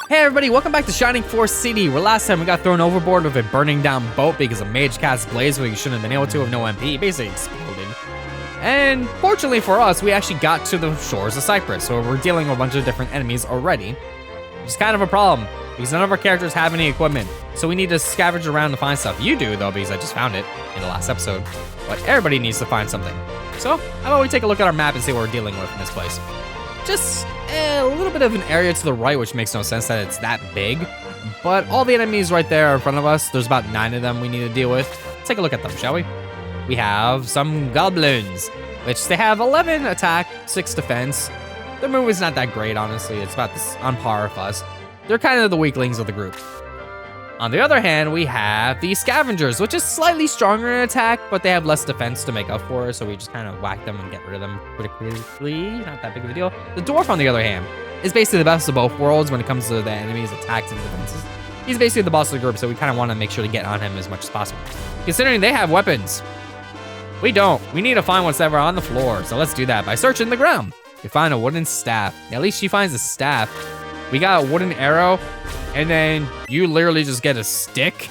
Hey everybody, welcome back to Shining Force City, where last time we got thrown overboard with a burning down boat because a mage cast blaze when you shouldn't have been able to with no MP, basically exploded. And fortunately for us, we actually got to the shores of Cypress, so we're dealing with a bunch of different enemies already. Which is kind of a problem, because none of our characters have any equipment, so we need to scavenge around to find stuff. You do though, because I just found it in the last episode, but everybody needs to find something. So, how about we take a look at our map and see what we're dealing with in this place. Just a little bit of an area to the right, which makes no sense that it's that big. But all the enemies right there in front of us, there's about 9 of them we need to deal with. Let's take a look at them, shall we? We have some goblins, which they have 11 attack, 6 defense. Their move is not that great, honestly. It's about this on par with us. They're kind of the weaklings of the group. On the other hand, we have the scavengers, which is slightly stronger in attack, but they have less defense to make up for it, so we just kind of whack them and get rid of them pretty quickly. Not that big of a deal. The dwarf, on the other hand, is basically the best of both worlds when it comes to the enemy's attacks and defenses. He's basically the boss of the group, so we kind of want to make sure to get on him as much as possible. Considering they have weapons. We don't. We need to find what's ever on the floor, so let's do that by searching the ground. We find a wooden staff. At least she finds a staff. We got a wooden arrow. And then you literally just get a stick,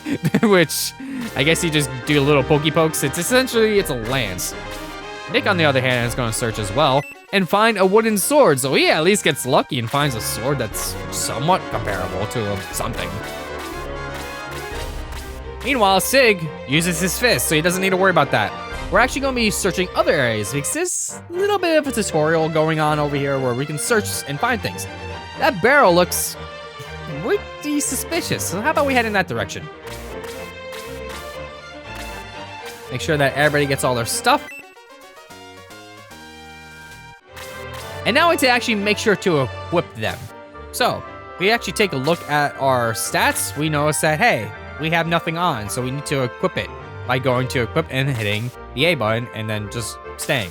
which I guess you just do little pokey pokes. It's a lance. Nick, on the other hand, is going to search as well and find a wooden sword. So he at least gets lucky and finds a sword that's somewhat comparable to something. Meanwhile, Sig uses his fist, so he doesn't need to worry about that. We're actually going to be searching other areas because there's a little bit of a tutorial going on over here where we can search and find things. That barrel looks pretty suspicious, so how about we head in that direction? Make sure that everybody gets all their stuff. And now we need to actually make sure to equip them. So, we actually take a look at our stats. We notice that, hey, we have nothing on, so we need to equip it by going to equip and hitting the A button and then just staying.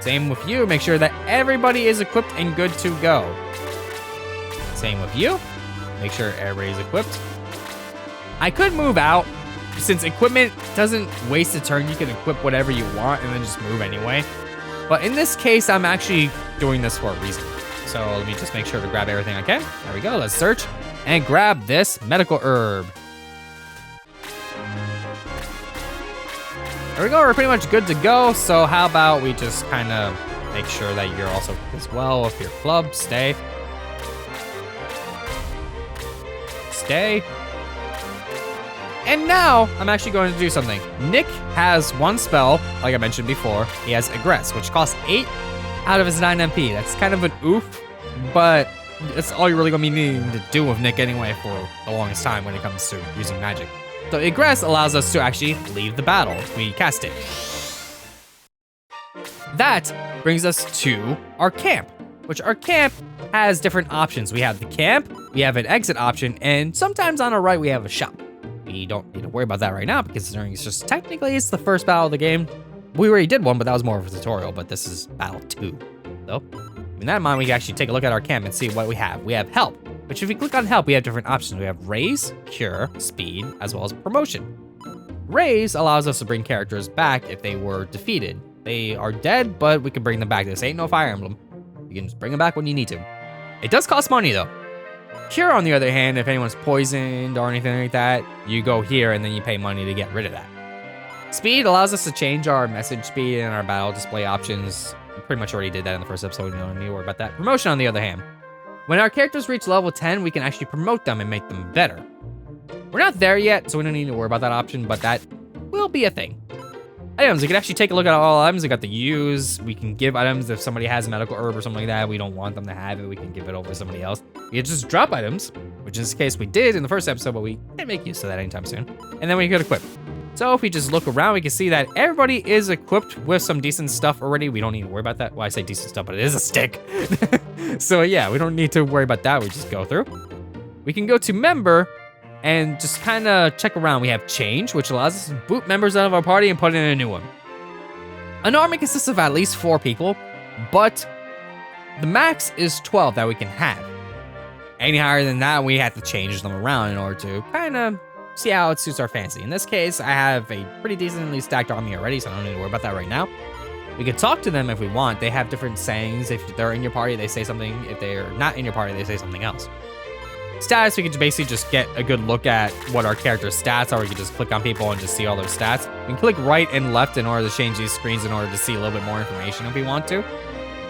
Same with you, make sure that everybody is equipped and good to go. Same with you. Make sure everybody's equipped. I could move out. Since equipment doesn't waste a turn, you can equip whatever you want and then just move anyway. But in this case, I'm actually doing this for a reason. So let me just make sure to grab everything I can. There we go, let's search and grab this medical herb. There we go, we're pretty much good to go. So how about we just kind of make sure that you're also as well with your club, stay. Stay. And now I'm actually going to do something. Nick has one spell, like I mentioned before. He has Aggress, which costs 8 out of his 9 MP. That's kind of an oof, but that's all you're really going to be needing to do with Nick anyway for the longest time when it comes to using magic. So Aggress allows us to actually leave the battle. We cast it. That brings us to our camp, which our camp has different options. We have the camp, we have an exit option, and sometimes on our right we have a shop. We don't need to worry about that right now because it's just technically it's the first battle of the game. We already did one, but that was more of a tutorial, but this is battle 2. So, with that in mind, we can actually take a look at our camp and see what we have. We have help, which if we click on help, we have different options. We have raise, cure, speed, as well as promotion. Raise allows us to bring characters back if they were defeated. They are dead, but we can bring them back. This ain't no Fire Emblem. You can just bring them back when you need to. It does cost money though. Cure, on the other hand, if anyone's poisoned or anything like that, you go here and then you pay money to get rid of that. Speed allows us to change our message speed and our battle display options. We pretty much already did that in the first episode, you don't need to worry about that. Promotion, on the other hand. When our characters reach level 10, we can actually promote them and make them better. We're not there yet, so we don't need to worry about that option, but that will be a thing. Items, we can actually take a look at all items. We got the use. We can give items if somebody has a medical herb or something like that. We don't want them to have it. We can give it over to somebody else. We can just drop items, which in this case we did in the first episode, but we can't make use of that anytime soon. And then we could equip. So if we just look around, we can see that everybody is equipped with some decent stuff already. We don't need to worry about that. Well, I say decent stuff, but it is a stick. So yeah, we don't need to worry about that. We just go through. We can go to member and just kind of check around. We have change, which allows us to boot members out of our party and put in a new one. An army consists of at least 4 people, but the max is 12 that we can have. Any higher than that, we have to change them around in order to kind of see how it suits our fancy. In this case, I have a pretty decently stacked army already, so I don't need to worry about that right now. We can talk to them if we want. They have different sayings. If they're in your party, they say something. If they're not in your party, they say something else. Status, we could basically just get a good look at what our character's stats are. We could just click on people and just see all their stats. We can click right and left in order to change these screens in order to see a little bit more information if we want to,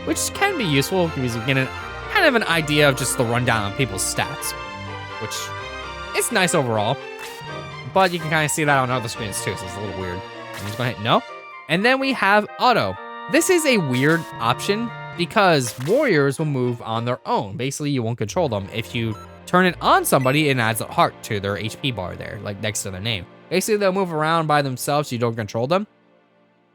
which can be useful because we get kind of an idea of just the rundown on people's stats, which is nice overall. But you can kind of see that on other screens too, so it's a little weird. I'm just gonna hit no. And then we have auto. This is a weird option because warriors will move on their own. Basically, you won't control them. If you turn it on somebody, it adds a heart to their HP bar there, like next to their name. Basically, they'll move around by themselves, so you don't control them.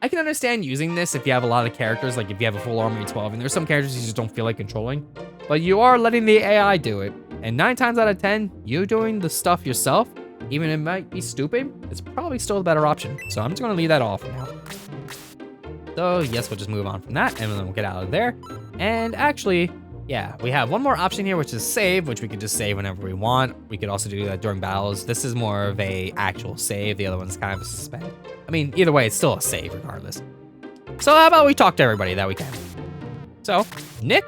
I can understand using this if you have a lot of characters, like if you have a full army of 12, and there's some characters you just don't feel like controlling. But you are letting the AI do it. And 9 times out of 10, you doing the stuff yourself, even if it might be stupid, it's probably still a better option. So I'm just gonna leave that off for now. So yes, we'll just move on from that, and then we'll get out of there. And actually, yeah, we have one more option here, which is save, which we could just save whenever we want. We could also do that during battles. This is more of a actual save. The other one's kind of a suspend. I mean, either way, it's still a save regardless. So how about we talk to everybody that we can? So, Nick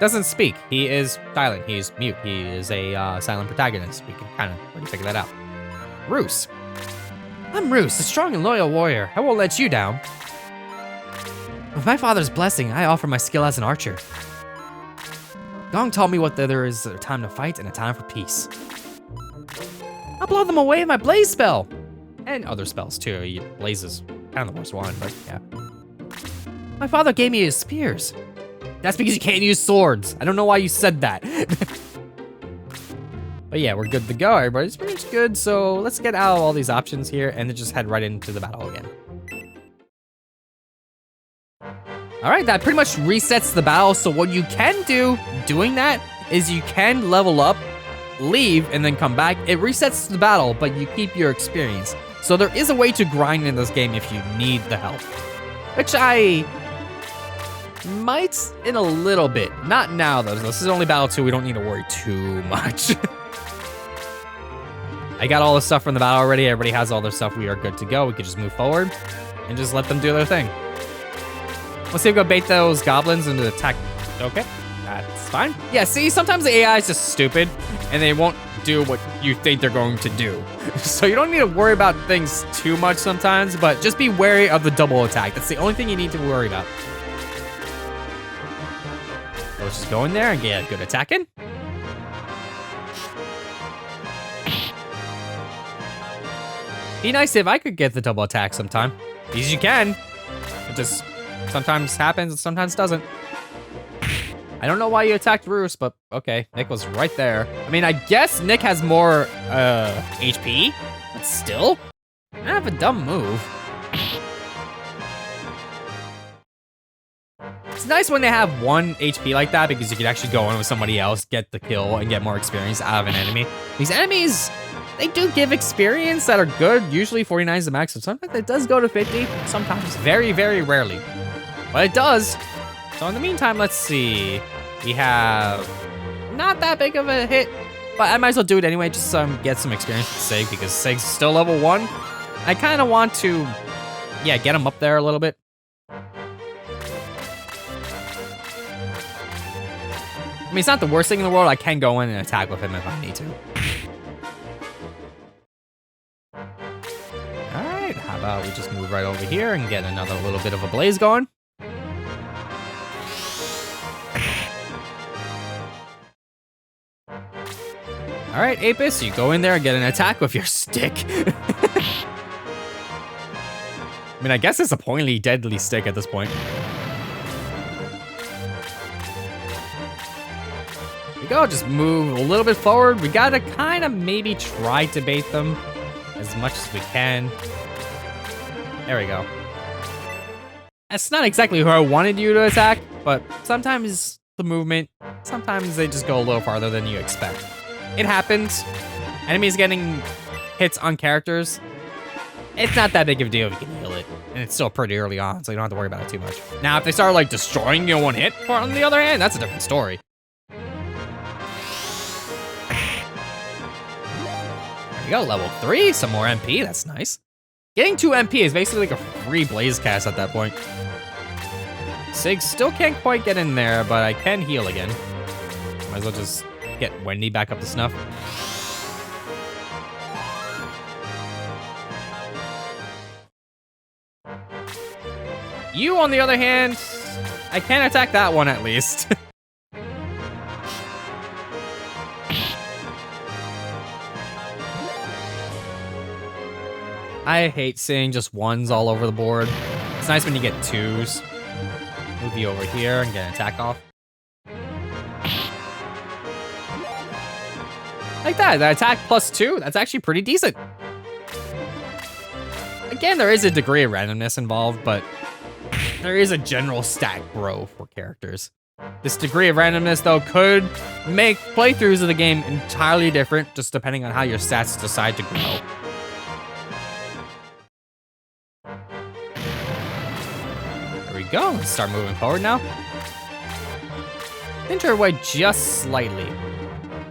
doesn't speak. He is silent. He's mute. He is a silent protagonist. We can kind of already figure that out. Roos. I'm Roos, a strong and loyal warrior. I won't let you down. With my father's blessing, I offer my skill as an archer. Gong taught me what there is a time to fight and a time for peace. I'll blow them away with my blaze spell. And other spells too. Blaze is kind of the worst one, but yeah. My father gave me his spears. That's because you can't use swords. I don't know why you said that. But yeah, we're good to go. Everybody's pretty much good. So let's get out of all these options here and then just head right into the battle again. All right, that pretty much resets the battle. So what you can do doing that is you can level up, leave, and then come back. It resets the battle, but you keep your experience. So there is a way to grind in this game if you need the help, which I might in a little bit. Not now, though. This is only battle 2. We don't need to worry too much. I got all the stuff from the battle already. Everybody has all their stuff. We are good to go. We could just move forward and just let them do their thing. Let's see if we can bait those goblins into attack. Okay, that's fine. Yeah, see, sometimes the AI is just stupid and they won't do what you think they're going to do. So you don't need to worry about things too much sometimes, but just be wary of the double attack. That's the only thing you need to worry about. So let's just go in there and get a good attack in. Be nice if I could get the double attack sometime. Because you can. It just sometimes happens and sometimes doesn't. I don't know why you attacked Roos, but okay. Nick was right there. I mean, I guess Nick has more HP, but still, I have a dumb move. It's nice when they have 1 HP like that because you can actually go in with somebody else, get the kill, and get more experience out of an enemy. These enemies, they do give experience that are good. Usually 49 is the max, but sometimes it does go to 50. Sometimes, very, very rarely. But it does. So in the meantime, let's see. We have not that big of a hit, but I might as well do it anyway, just so get some experience with Sig, because Sig's still level 1. I kind of want to, yeah, get him up there a little bit. I mean, it's not the worst thing in the world. I can go in and attack with him if I need to. All right, how about we just move right over here and get another little bit of a blaze going. All right, Apis, you go in there and get an attack with your stick. I mean, I guess it's a pointy, deadly stick at this point. Here we go, just move a little bit forward. We gotta kind of maybe try to bait them as much as we can. There we go. That's not exactly who I wanted you to attack, but sometimes the movement, sometimes they just go a little farther than you expect. It happens. Enemies getting hits on characters. It's not that big of a deal if you can heal it. And it's still pretty early on, so you don't have to worry about it too much. Now, if they start, like, destroying you in 1 hit, on the other hand, that's a different story. There you go, level 3, some more MP, that's nice. Getting 2 MP is basically like a free blaze cast at that point. Sig still can't quite get in there, but I can heal again. Might as well just get Wendy back up to snuff. You, on the other hand, I can't attack that one at least. I hate seeing just ones all over the board. It's nice when you get twos. Move you over here and get an attack off. Like that attack +2, that's actually pretty decent. Again, there is a degree of randomness involved, but there is a general stat grow for characters. This degree of randomness, though, could make playthroughs of the game entirely different, just depending on how your stats decide to grow. There we go, let's start moving forward now. Inch our way just slightly.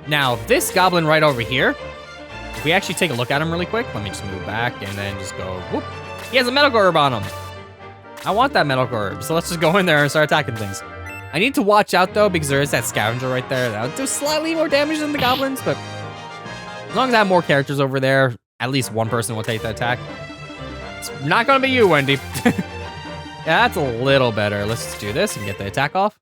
Now, this goblin right over here, if we actually take a look at him really quick, let me just move back and then just go, whoop. He has a medical herb on him. I want that medical herb, so let's just go in there and start attacking things. I need to watch out though, because there is that scavenger right there. That'll do slightly more damage than the goblins, but as long as I have more characters over there, at least one person will take the attack. It's not gonna be you, Wendy. Yeah, that's a little better. Let's just do this and get the attack off.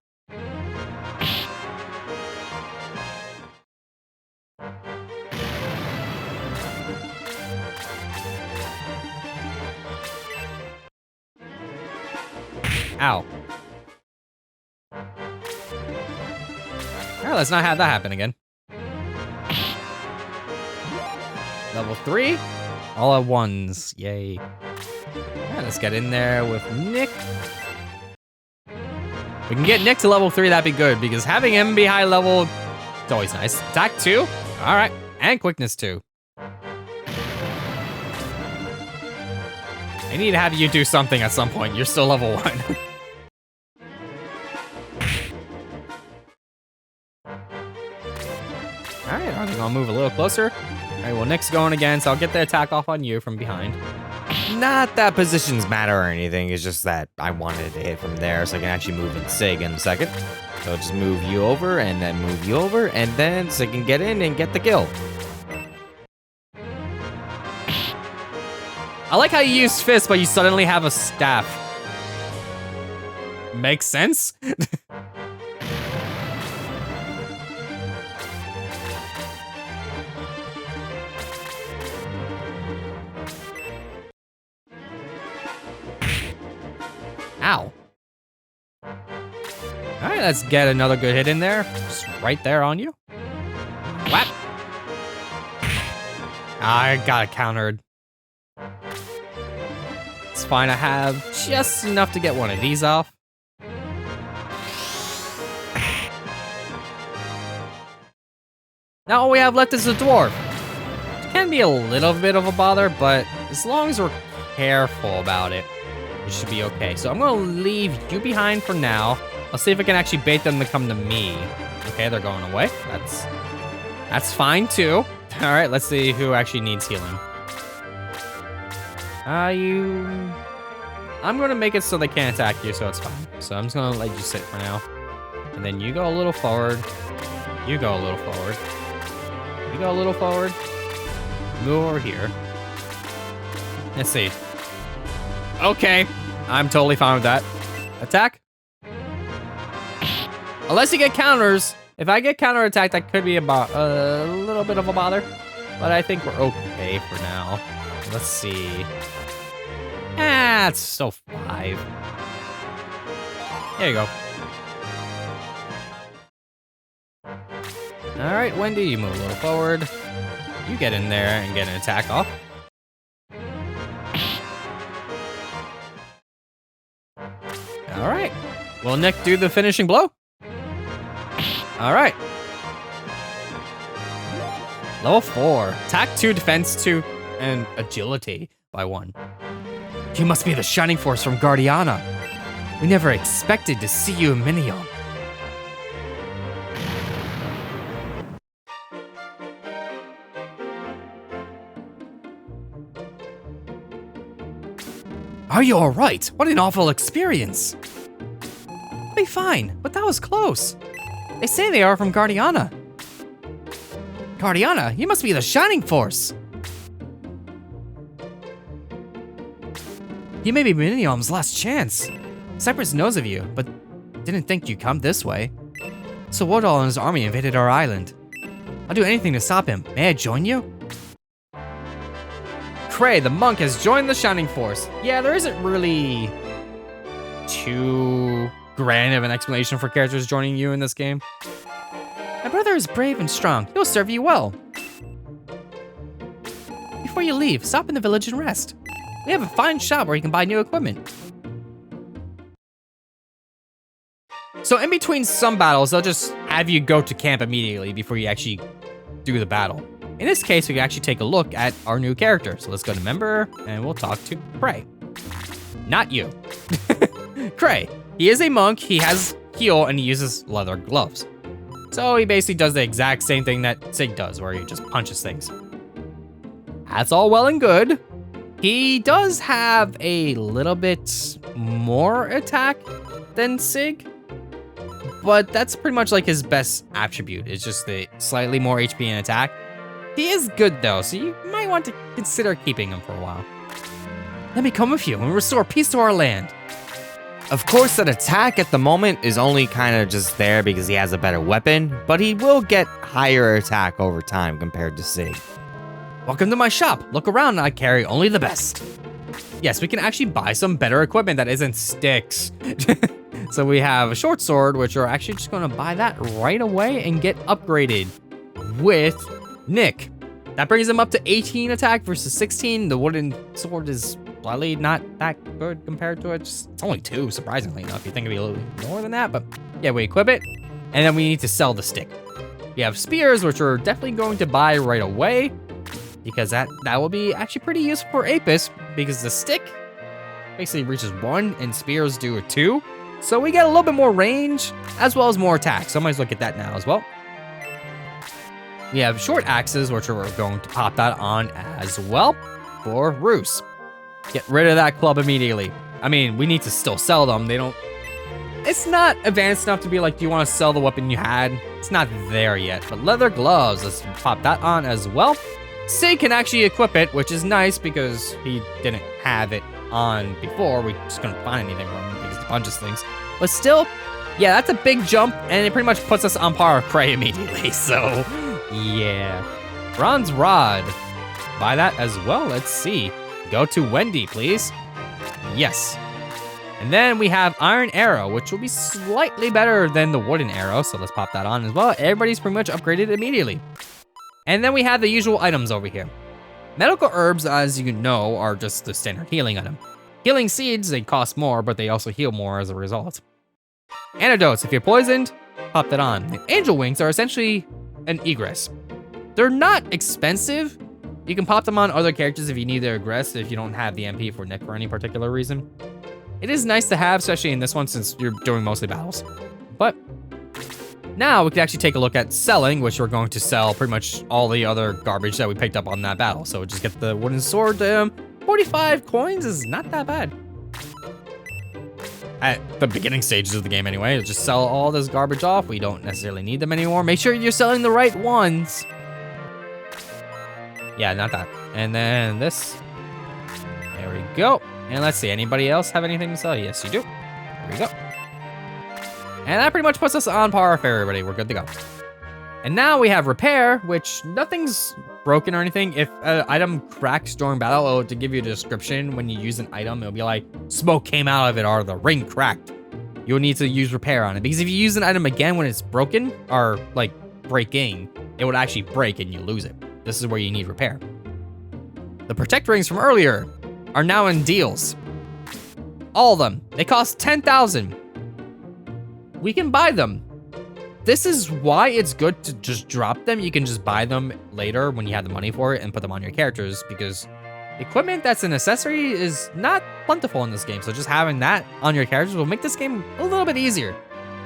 Ow. Alright, let's not have that happen again. Level 3. All at ones. Yay. Yeah, let's get in there with Nick. If we can get Nick to level 3, that'd be good, because having him be high level, it's always nice. Attack 2. Alright. And quickness 2. I need to have you do something at some point. You're still level 1. Alright, are they gonna move a little closer? Alright, well, Nick's going again, so I'll get the attack off on you from behind. Not that positions matter or anything, it's just that I wanted to hit from there so I can actually move in Sig in a second. So I'll just move you over and then move you over, and then Sig can get in and get the kill. I like how you use fist, but you suddenly have a staff. Makes sense? Ow. Alright, let's get another good hit in there. Just right there on you. Whap! I got it countered. It's fine, I have just enough to get one of these off. Now all we have left is a dwarf. It can be a little bit of a bother, but as long as we're careful about it, we should be okay. So I'm gonna leave you behind for now. I'll see if I can actually bait them to come to me. Okay, they're going away. That's fine too. All right, let's see who actually needs healing. I'm gonna make it so they can't attack you, so it's fine. So I'm just gonna let you sit for now. And then you go a little forward. You go a little forward. You go a little forward. Move over here. Let's see. Okay, I'm totally fine with that. Attack. Unless you get counters. If I get counter attack, that could be about a little bit of a bother. But I think we're okay for now. Let's see. Ah, it's still 5. There you go. All right, Wendy, you move a little forward. You get in there and get an attack off. All right. Will Nick do the finishing blow? All right. Level 4. Attack 2, defense 2, and agility by 1. You must be the Shining Force from Guardiana. We never expected to see you in Miniyom. Are you all right? What an awful experience. I'll be fine, but that was close. They say they are from Guardiana. Guardiana, you must be the Shining Force. You may be Miniyom's last chance. Cypress knows of you, but didn't think you'd come this way. So Wardall and his army invaded our island. I'll do anything to stop him. May I join you? Cray, the monk, has joined the Shining Force. Yeah, there isn't really too grand of an explanation for characters joining you in this game. My brother is brave and strong. He'll serve you well. Before you leave, stop in the village and rest. We have a fine shop where you can buy new equipment. So in between some battles, they'll just have you go to camp immediately before you actually do the battle. In this case, we can actually take a look at our new character. So let's go to member and we'll talk to Cray. Not you. Cray. He is a monk, he has heal, and he uses leather gloves. So he basically does the exact same thing that Sig does, where he just punches things. That's all well and good. He does have a little bit more attack than Sig, but that's pretty much like his best attribute. It's just the slightly more HP and attack. He is good though, so you might want to consider keeping him for a while. Let me come with you and restore peace to our land. Of course, that attack at the moment is only kind of just there because he has a better weapon, but he will get higher attack over time compared to Sig. Welcome to my shop. Look around, I carry only the best. Yes, we can actually buy some better equipment that isn't sticks. So we have a short sword, which we're actually just gonna buy that right away and get upgraded with Nick. That brings him up to 18 attack versus 16. The wooden sword is slightly not that good compared to it. It's only 2, surprisingly enough. You think it'd be a little bit more than that, but yeah, we equip it. And then we need to sell the stick. We have spears, which we're definitely going to buy right away, because that will be actually pretty useful for Apis, because the stick basically reaches 1 and spears do a 2. So we get a little bit more range as well as more attack. So I might as well get that now as well. We have short axes, which we're going to pop that on as well for Roos. Get rid of that club immediately. I mean, we need to still sell them. It's not advanced enough to be like, do you want to sell the weapon you had? It's not there yet, but leather gloves, let's pop that on as well. Sig can actually equip it, which is nice because he didn't have it on before. We just couldn't find anything wrong because he punches things. But still, yeah, that's a big jump, and it pretty much puts us on par with Cray immediately, so yeah. Bronze Rod, buy that as well, let's see. Go to Wendy, please. Yes. And then we have Iron Arrow, which will be slightly better than the Wooden Arrow, so let's pop that on as well. Everybody's pretty much upgraded immediately. And then we have the usual items over here. Medical herbs, as you know, are just the standard healing item. Healing seeds, they cost more, but they also heal more as a result. Antidotes, if you're poisoned, pop that on. And angel wings are essentially an egress. They're not expensive. You can pop them on other characters if you need their egress, if you don't have the MP for Nick for any particular reason. It is nice to have, especially in this one since you're doing mostly battles. But now we can actually take a look at selling, which we're going to sell pretty much all the other garbage that we picked up on that battle. So we'll just get the wooden sword. 45 coins is not that bad. At the beginning stages of the game anyway, just sell all this garbage off. We don't necessarily need them anymore. Make sure you're selling the right ones. Yeah, not that. And then this. There we go. And let's see, anybody else have anything to sell? Yes, you do. There we go. And that pretty much puts us on par with everybody. We're good to go. And now we have repair, which nothing's broken or anything. If an item cracks during battle, it'll to give you a description when you use an item. It'll be like, smoke came out of it or the ring cracked. You'll need to use repair on it. Because if you use an item again when it's broken or like breaking, it would actually break and you lose it. This is where you need repair. The protect rings from earlier are now in deals. All of them. They cost 10,000. We can buy them. This is why it's good to just drop them. You can just buy them later when you have the money for it and put them on your characters, because equipment that's an accessory is not plentiful in this game. So just having that on your characters will make this game a little bit easier.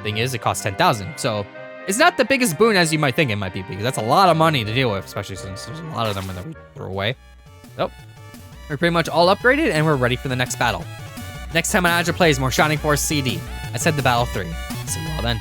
Thing is, it costs 10,000. So it's not the biggest boon as you might think it might be, because that's a lot of money to deal with, especially since there's a lot of them that we throw away. So we're pretty much all upgraded and we're ready for the next battle. Next time on Azure Plays more Shining Force CD. I said the Battle 3. See you all then.